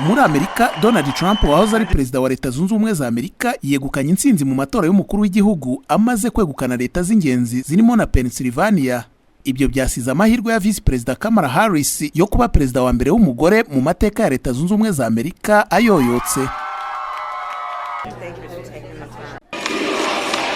Muri Amerika, Donald Trump wahoze ari perezida wa Leta Zunze Ubumwe za Amerika yegukanye intsinzi mu matora y'umukuru w'igihugu amaze kwegukana leta z'ingenzi zirimo na Pennsylvania. Ibyo byasize amahirwe ya Visi Perizida Kamala Harris yo kuba perezida wa mbere w'umugore mu mateka ya Leta Zunze Ubumwe za Amerika ayoyotse.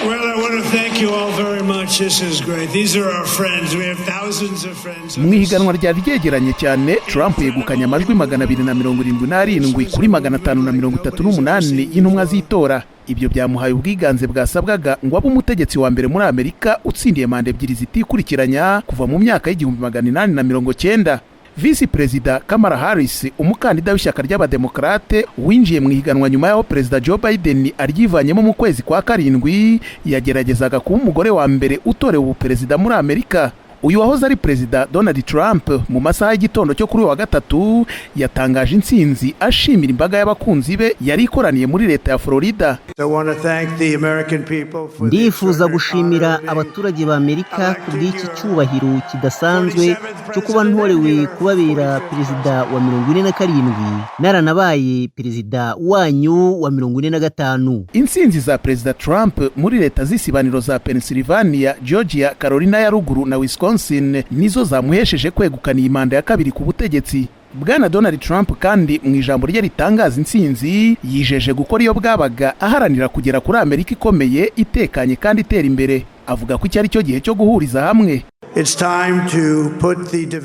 Well, I want to thank you all very much. This is great. These are our friends. We have thousands of friends. Mu higanwa ryari ryegeranye cyane, Trump yegukanye amajwi 277 kuri 538 y'intumwa z'itora. Ibyo byamuhaye ubwiganze bwasabwaga ngo abe umutegetsi wa mbere muri Amerika utsindiye manda ebyiri zitikurikiranya kuva mu myaka y'1890. Visi Perizida Kamala Harris, umukandida w'ishyaka ry'abademokrate winjiye mu higanwa nyuma y'aho perezida Joe Biden aryivanyemo mu kwezi kwa karindwi, yageragezaga kuba umugore wa mbere utorewe ubuperezida muri Amerika. Uyu wahoze ari perezida Donald Trump mu masaha y'igitondo cyo kuri wa gatatu yatangaje intsinzi ashimira imbaga y'abakunzi be yari ikoraniye muri leta ya Florida. Ndifuza gushimira abaturage ba Amerika ku bw'iki cyubahiro kidasanzwe cyo kuba ntorewe kubabera perezida wa 47 naranabaye perezida wanyu wa 45. Intsinzi za perezida Trump muri leta z'isibaniro za Pennsylvania, Georgia, Carolina ya ruguru na Wisconsin nizo zamuhesheje kwegukana iyi manda ya kabiri ku butegetsi. Bwana Donald Trump kandi mu ijambo rye ritangaza intsinzi yijeje gukora iyo bwabaga aharanira kugera kuri Amerika ikomeye, itekanye kandi itera imbere. Avuga ko iki ari cyo gihe cyo guhuriza hamwe.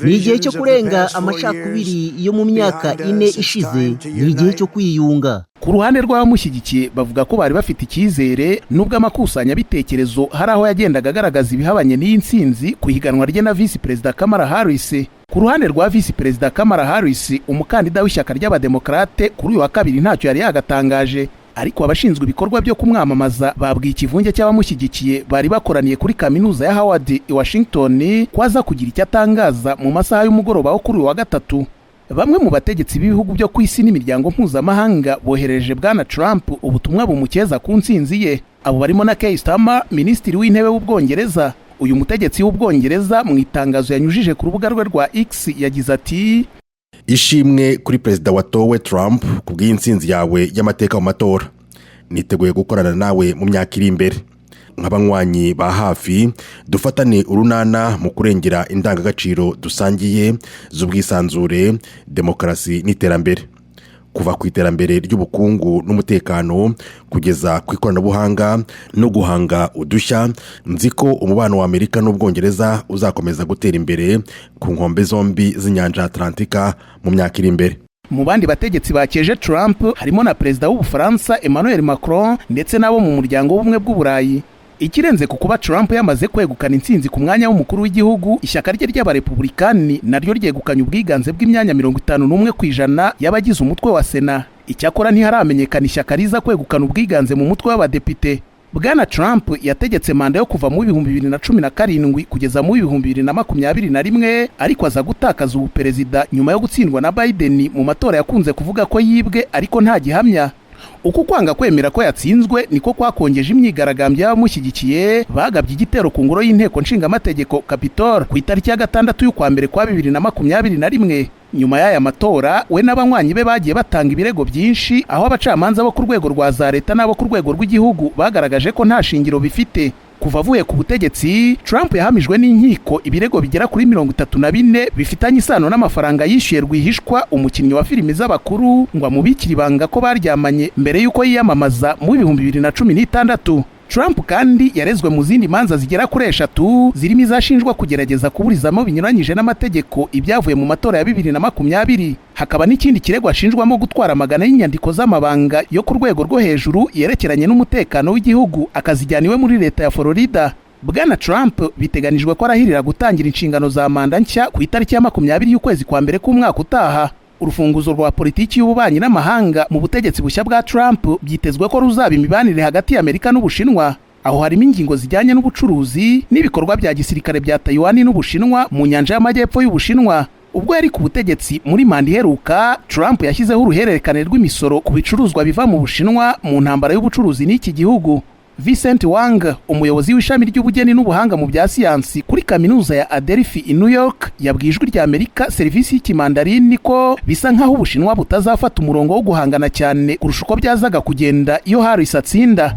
Ni igihe cyo kurenga amacakubiri yo mu myaka 4 ishize, ni igihe cyo kwiyunga. Ku ruhande rw'abamushyigikiye bavuga ko bari bafite icyizere nubwo amakusanya bitekerezo hari aho yagendaga agaragaza ibihabanye n'iyi ntsinzi ku higanwa rye na Visi Perizida Kamala Harris. Ku ruhande rwa Visi Perizida Kamala Harris, umukandida w'ishyaka ry'abademokrate, kuri uyu wa kabiri ntacyo yari yagatangaje. Ariko abashinzwe ibikorwa byo kumwamamaza babwiye ikivunge cy'abamushyigikiye bari bakoraniye kuri kaminuza ya Howard i Washington kwaza kugira icyo atangaza mu masaha y'umugoroba wo kuri uyu wa gatatu. Bamwe mu bategetsi b'ibihugu byo ku isi n'imiryango mpuzamahanga bohereje Bwana Trump ubutumwa bumukeza ku ntsinzi ye. Abo barimo na Keir Starmer, minisitiri w'intebe w'Ubwongereza. Uyu mutegetsi w'Ubwongereza mu itangazo yanyujije ku rubuga rwe rwa X yagize ati: ishimwe kuri perezida watowe Trump ku bw'intsinzi yawe y'amateka mu matora. Niteguye gukorana nawe mu myaka iri imbere. Nk'abanywanyi ba hafi dufatane urunana mu kurengera indangagaciro dusangiye z'ubwisanzure, demokarasi n'iterambere. Kuva ku iterambere ry'ubukungu n'umutekano kugeza ku ikoranabuhanga no guhanga udushya, nzi ko umubano wa Amerika n'Ubwongereza uzakomeza gutera imbere ku nkombe zombi z'inyanja Atlantika mu myaka iri imbere. Mu bandi bategetsi bakeje Trump harimo na perezida w'Ubufaransa Emmanuel Macron ndetse nabo mu muryango w'ubumwe bw'Uburayi. Ikirenze ku kuba Trump yamaze kwegukana intsinzi ku mwanya w'umukuru w'igihugu, ishyaka rye ry'abarepublikani naryo ryegukanye ubwiganze bw'imyanya 51% y'abagize umutwe wa Sena. Icyakora ntiharamenyekana ishyaka riza kwegukana ubwiganze mu mutwe w'abadepite. Bwana Trump yategetse manda yo kuva mu 2017 kugeza mu 2021, ariko aza gutakaza ubuperezida nyuma yo gutsindwa na Biden mu matora yakunze kuvuga ko yibwe ariko nta gihamya. Uku kwanga kwemera ko yatsinzwe niko kwakongeje imyigaragambyo y'abamushyigikiye bagabye igitero ku ngoro y'inteko nshingamategeko Capitol ku itariki ya 6 y'ukwa mbere kwa 2021. Nyuma y'aya matora we n'abanywanyi be bagiye batanga ibirego byinshi, aho abacamanza bo ku rwego rwa za leta n'abo ku rwego rw'igihugu bagaragaje ko nta shingiro bifite. Kuva avuye ku butegetsi, Trump yahamijwe n'inkiko ibirego bigera kuri 34 bifitanye isano n'amafaranga yishyuye rwihishwa umukinnyi wa filimi z'abakuru ngo amubikire ibanga ko baryamanye mbere y'uko yiyamamaza mu 2016. Trump kandi yarezwe mu zindi manza zigera kuri 3 zirimo izashinjwa kugerageza kuburizamo binyuranyije n'amategeko ibyavuye mu matora ya 2020. Hakaba n'ikindi kirego ashinjwamo gutwara amagana y'inyandiko z'amabanga yo ku rwego rwo hejuru yerekeranye n'umutekano w'igihugu akazijyaniwe muri leta ya Florida. Bwana Trump biteganijwe ko arahirira gutangira inshingano za manda nshya ku itariki ya 20 y'ukwezi kwa mbere k'umwaka utaha. Urufunguzo rwa politiki y'ububanyi n'amahanga mu butegetsi bushya bwa Trump byitezwe ko ruzaba imibanire hagati ya Amerika n'Ubushinwa. Aho harimo ingingo zijyanye n'ubucuruzi n'ibikorwa bya gisirikare bya Taiwan n'Ubushinwa mu nyanja y'amajyepfo y'Ubushinwa. Ubwo yari ku butegetsi muri manda iheruka, Trump yashyizeho uruhererekane rw'imisoro ku bicuruzwa biva mu Bushinwa mu ntambara y'ubucuruzi n'iki gihugu. Vincent Wang, umuyobozi w'ishami ry'ubugeni n'ubuhanga mu bya siyansi kuri kaminuza ya Adelphi i New York, yabwiye Ijwi ry'Amerika serivisi y'ikimandarini ko bisa nk'aho Ubushinwa butazafata umurongo wo guhangana cyane kurusha uko byazaga kugenda iyo Harris atsinda.